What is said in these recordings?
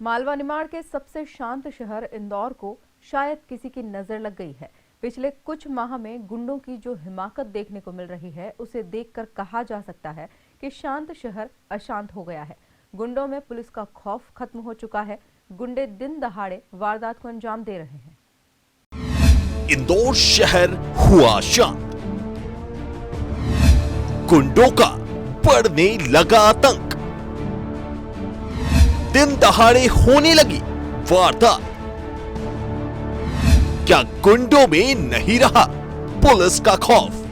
मालवा निमाड़ के सबसे शांत शहर इंदौर को शायद किसी की नजर लग गई है। पिछले कुछ माह में गुंडों की जो हिमाकत देखने को मिल रही है, उसे देखकर कहा जा सकता है कि शांत शहर अशांत हो गया है। गुंडों में पुलिस का खौफ खत्म हो चुका है। गुंडे दिन दहाड़े वारदात को अंजाम दे रहे हैं। इंदौर शहर हुआ शांत, गुंडों का बढ़ने लगा आतंक, दिन दहाड़े होने लगी वारदात। क्या गुंडों में नहीं रहा पुलिस का खौफ?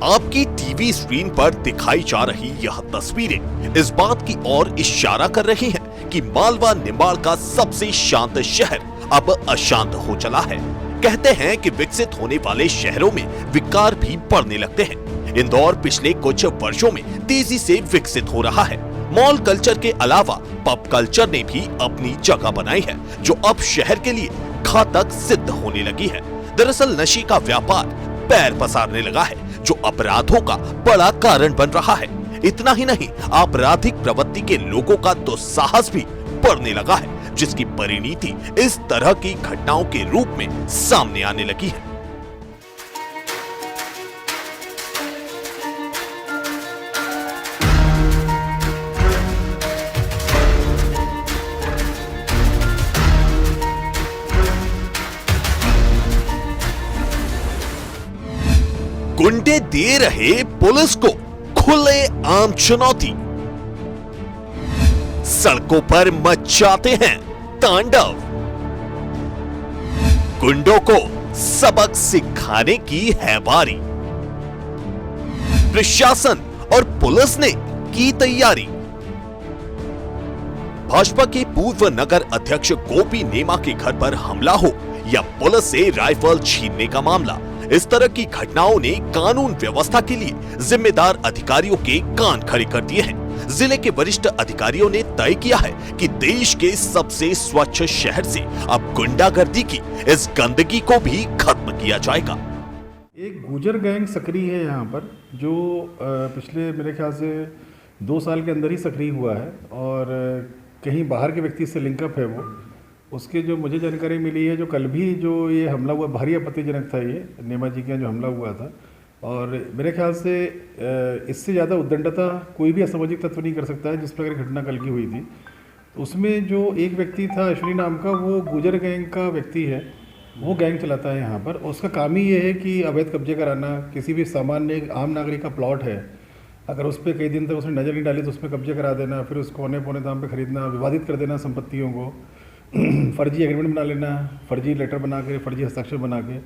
आपकी टीवी स्क्रीन पर दिखाई जा रही यह तस्वीरें इस बात की ओर इशारा कर रही हैं कि मालवा निमाड़ का सबसे शांत शहर अब अशांत हो चला है। कहते हैं कि विकसित होने वाले शहरों में विकार भी बढ़ने लगते हैं। इंदौर पिछले कुछ वर्षों में तेजी से विकसित हो रहा है। मॉल कल्चर के अलावा पब कल्चर ने भी अपनी जगह बनाई है, जो अब शहर के लिए घातक सिद्ध होने लगी है। दरअसल नशे का व्यापार पैर पसारने लगा है, जो अपराधों का बड़ा कारण बन रहा है। इतना ही नहीं, आपराधिक प्रवृत्ति के लोगों का दुस्साहस भी बढ़ने लगा है, जिसकी परिणति इस तरह की घटनाओं के रूप में सामने आने लगी है। गुंडे दे रहे पुलिस को खुले आम चुनौती, सड़कों पर मचाते हैं तांडव, गुंडों को सबक सिखाने की है बारी। प्रशासन और पुलिस ने की तैयारी। भाजपा के पूर्व नगर अध्यक्ष गोपी नेमा के घर पर हमला हो या पुलिस से राइफल छीनने का मामला, इस तरह की घटनाओं ने कानून व्यवस्था के लिए जिम्मेदार अधिकारियों के कान खड़े कर दिए हैं। जिले के वरिष्ठ अधिकारियों ने तय किया है कि देश के सबसे स्वच्छ शहर से अब गुंडागर्दी की इस गंदगी को भी खत्म किया जाएगा। एक गुजर गैंग सक्रिय है यहाँ पर, जो पिछले मेरे ख्याल से 2 साल के अंदर ही सक्रिय हुआ है और कहीं बाहर के व्यक्ति से लिंकअप है वो। उसके जो मुझे जानकारी मिली है, जो कल भी जो ये हमला हुआ भारी आपत्तिजनक था, ये नेमा जी के यहाँ जो हमला हुआ था, और मेरे ख्याल से इससे ज़्यादा उद्दंडता कोई भी असामाजिक तत्व नहीं कर सकता है जिस प्रकार घटना कल की हुई थी। तो उसमें जो एक व्यक्ति था अश्विनी नाम का, वो गुजर गैंग का व्यक्ति है, वो गैंग चलाता है यहाँ पर। उसका काम ही ये है कि अवैध कब्जे कराना, किसी भी सामान्य आम नागरिक का प्लॉट है, अगर उस पर कई दिन तक उसने नज़र नहीं डाली तो उसमें कब्जे करा देना, फिर उसको औने पौने दाम पे खरीदना, विवादित कर देना संपत्तियों को, फर्जी एग्रीमेंट बना लेना, फर्जी लेटर बना के, फर्जी हस्ताक्षर बना के,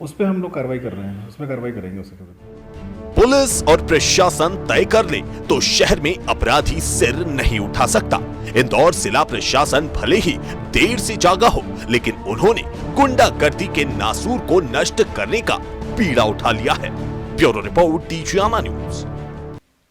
उस पर हम लोग कार्रवाई कर रहे हैं, उसमें कार्रवाई करेंगे उसके विरुद्ध। पुलिस और प्रशासन तय कर ले तो शहर में अपराधी सिर नहीं उठा सकता। इंदौर जिला प्रशासन भले ही देर से जागा हो, लेकिन उन्होंने गुंडागर्दी के नासूर को नष्ट करने का बीड़ा उठा लिया है। ब्यूरो रिपोर्ट, टीजीआमा न्यूज।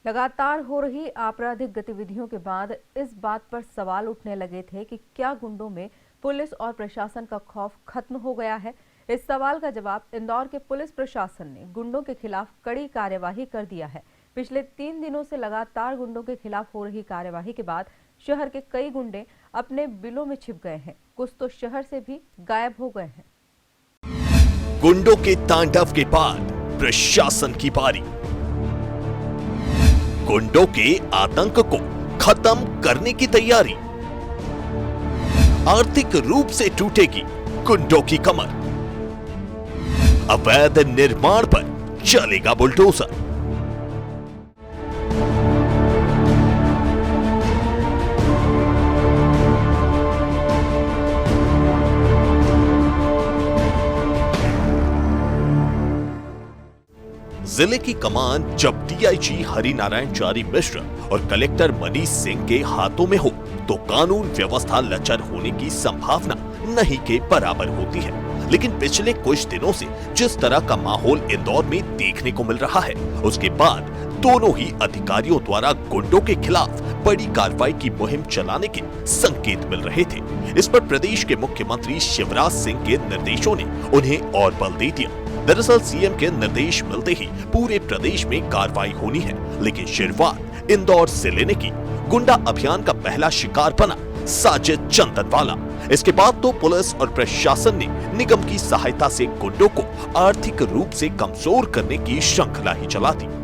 लगातार हो रही आपराधिक गतिविधियों के बाद इस बात पर सवाल उठने लगे थे कि क्या गुंडों में पुलिस और प्रशासन का खौफ खत्म हो गया है। इस सवाल का जवाब इंदौर के पुलिस प्रशासन ने गुंडों के खिलाफ कड़ी कार्यवाही कर दिया है। पिछले 3 दिनों से लगातार गुंडों के खिलाफ हो रही कार्यवाही के बाद शहर के कई गुंडे अपने बिलों में छिप गए हैं, कुछ तो शहर से भी गायब हो गए हैं। गुंडों के तांडव के बाद प्रशासन की बारी। गुंडों के आतंक को खत्म करने की तैयारी। आर्थिक रूप से टूटेगी गुंडों की कमर। अवैध निर्माण पर चलेगा बुलडोजर। जिले की कमान जब डीआईजी हरिनारायण चारी मिश्र और कलेक्टर मनीष सिंह के हाथों में हो तो कानून व्यवस्था लचर होने की संभावना नहीं के बराबर होती है। लेकिन पिछले कुछ दिनों से जिस तरह का माहौल इंदौर में देखने को मिल रहा है, उसके बाद दोनों ही अधिकारियों द्वारा गुंडों के खिलाफ बड़ी कार्रवाई की मुहिम चलाने के संकेत मिल रहे थे। इस पर प्रदेश के मुख्यमंत्री शिवराज सिंह के निर्देशों ने उन्हें और बल दे दिया। दरअसल सीएम के निर्देश मिलते ही पूरे प्रदेश में कार्रवाई होनी है, लेकिन शुरुआत इंदौर से लेने की। गुंडा अभियान का पहला शिकार बना साजिद चंदनवाला। इसके बाद तो पुलिस और प्रशासन ने निगम की सहायता से गुंडों को आर्थिक रूप से कमजोर करने की श्रृंखला ही चला दी।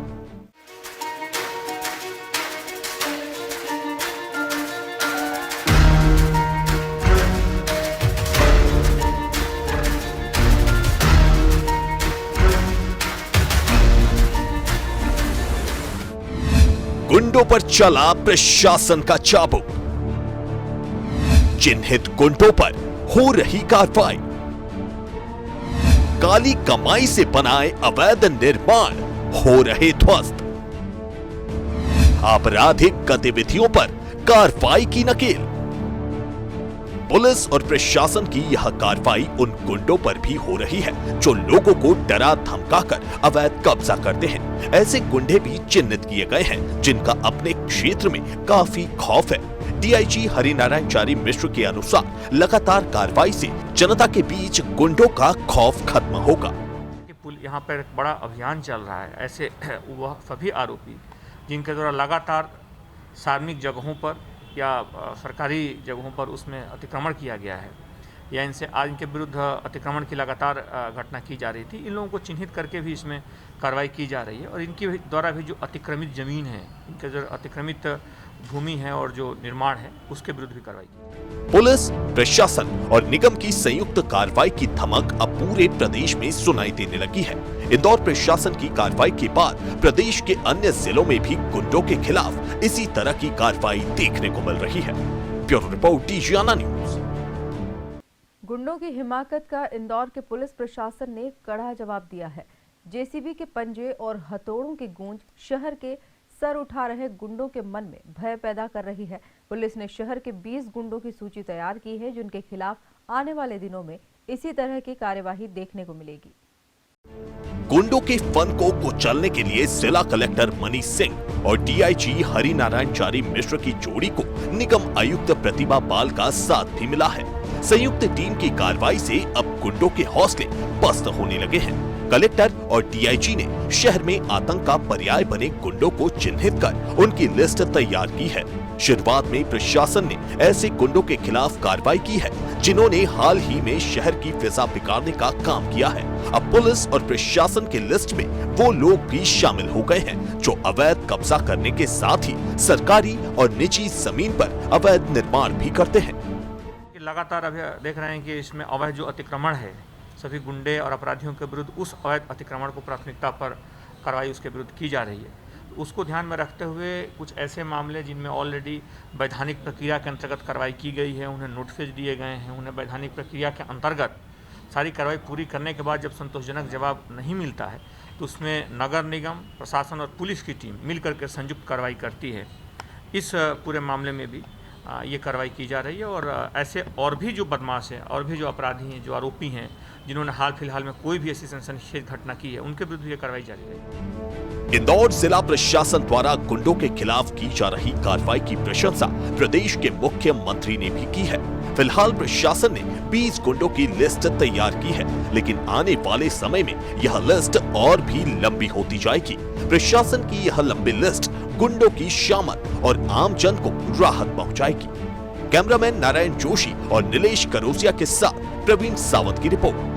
गुंडों पर चला प्रशासन का चाबुक, चिन्हित गुंडों पर हो रही कार्रवाई, काली कमाई से बनाए अवैध निर्माण हो रहे ध्वस्त, आपराधिक गतिविधियों पर कार्रवाई की नकेल। पुलिस और प्रशासन की यह कार्रवाई उन गुंडों पर भी हो रही है जो लोगों को डरा धमकाकर अवैध कब्जा करते हैं। ऐसे गुंडे भी चिन्हित किए गए हैं जिनका अपने क्षेत्र में काफी खौफ है। डीआईजी हरिनारायणचारी मिश्र के अनुसार लगातार कार्रवाई से जनता के बीच गुंडों का खौफ खत्म होगा। यहाँ पर एक बड़ा अभियान चल रहा है। ऐसे वह सभी आरोपी जिनके द्वारा लगातार सार्वजनिक जगहों पर या सरकारी जगहों पर उसमें अतिक्रमण किया गया है या इनसे आज इनके विरुद्ध अतिक्रमण की लगातार घटना की जा रही थी, इन लोगों को चिन्हित करके भी इसमें कार्रवाई की जा रही है। और इनके द्वारा भी जो अतिक्रमित जमीन है, इनके जो अतिक्रमित भूमि है और जो निर्माण है, उसके विरुद्ध भी कार्रवाई की। पुलिस, प्रशासन और निगम की संयुक्त कार्रवाई की धमक अब पूरे प्रदेश में सुनाई देने लगी है। इंदौर प्रशासन की कार्रवाई के बाद प्रदेश के अन्य जिलों में भी गुंडों के खिलाफ इसी तरह की कार्रवाई देखने को मिल रही है। ब्यूरो रिपोर्ट, डीजीआना न्यूज। गुंडों की हिमाकत का इंदौर के पुलिस प्रशासन ने कड़ा जवाब दिया है। जेसीबी के पंजे और हथौड़ों की गूंज शहर के सर उठा रहे गुंडों के मन में भय पैदा कर रही है। पुलिस ने शहर के 20 गुंडों की सूची तैयार की है जिनके खिलाफ आने वाले दिनों में इसी तरह की कार्यवाही देखने को मिलेगी। गुंडों के फन को कुचलने के लिए जिला कलेक्टर मनीष सिंह और डीआईजी हरिनारायणचारी मिश्र की जोड़ी को निगम आयुक्त प्रतिभा पाल का साथ भी मिला है। संयुक्त टीम की कार्रवाई से अब गुंडों के हौसले पस्त होने लगे हैं। कलेक्टर और डीआईजी ने शहर में आतंक का पर्याय बने गुंडों को चिन्हित कर उनकी लिस्ट तैयार की है। शुरुआत में प्रशासन ने ऐसे गुंडों के खिलाफ कार्रवाई की है जिन्होंने हाल ही में शहर की फिजा बिगाड़ने का काम किया है। अब पुलिस और प्रशासन की लिस्ट में वो लोग भी शामिल हो गए हैं जो अवैध कब्जा करने के साथ ही सरकारी और निजी जमीन पर अवैध निर्माण भी करते हैं। लगातार अभी देख रहे हैं कि इसमें अवैध जो अतिक्रमण है, सभी गुंडे और अपराधियों के विरुद्ध उस अवैध अतिक्रमण को प्राथमिकता पर कार्रवाई उसके विरुद्ध की जा रही है। उसको ध्यान में रखते हुए कुछ ऐसे मामले जिनमें ऑलरेडी वैधानिक प्रक्रिया के अंतर्गत कार्रवाई की गई है, उन्हें नोटिस दिए गए हैं, उन्हें वैधानिक प्रक्रिया के अंतर्गत सारी कार्रवाई पूरी करने के बाद जब संतोषजनक जवाब नहीं मिलता है तो उसमें नगर निगम, प्रशासन और पुलिस की टीम मिलकर के संयुक्त कार्रवाई करती है। इस पूरे मामले में भी ये कार्रवाई की जा रही है और ऐसे और भी जो बदमाश हैं और भी जो अपराधी हैं, जो आरोपी हैं, जिन्होंने हाल फिलहाल में कोई भी ऐसी सनसनीखेज घटना की है, उनके विरुद्ध ये कार्रवाई जारी रहेगी। इंदौर जिला प्रशासन द्वारा गुंडों के खिलाफ की जा रही कार्रवाई की प्रशंसा प्रदेश के मुख्यमंत्री ने भी की है। फिलहाल प्रशासन ने 20 गुंडों की लिस्ट तैयार की है, लेकिन आने वाले समय में यह लिस्ट और भी लंबी होती जाएगी। प्रशासन की यह लंबी लिस्ट गुंडों की शामत और आम जन को राहत पहुंचाएगी। कैमरामैन नारायण जोशी और नीलेश करोसिया के साथ प्रवीण सावंत की रिपोर्ट।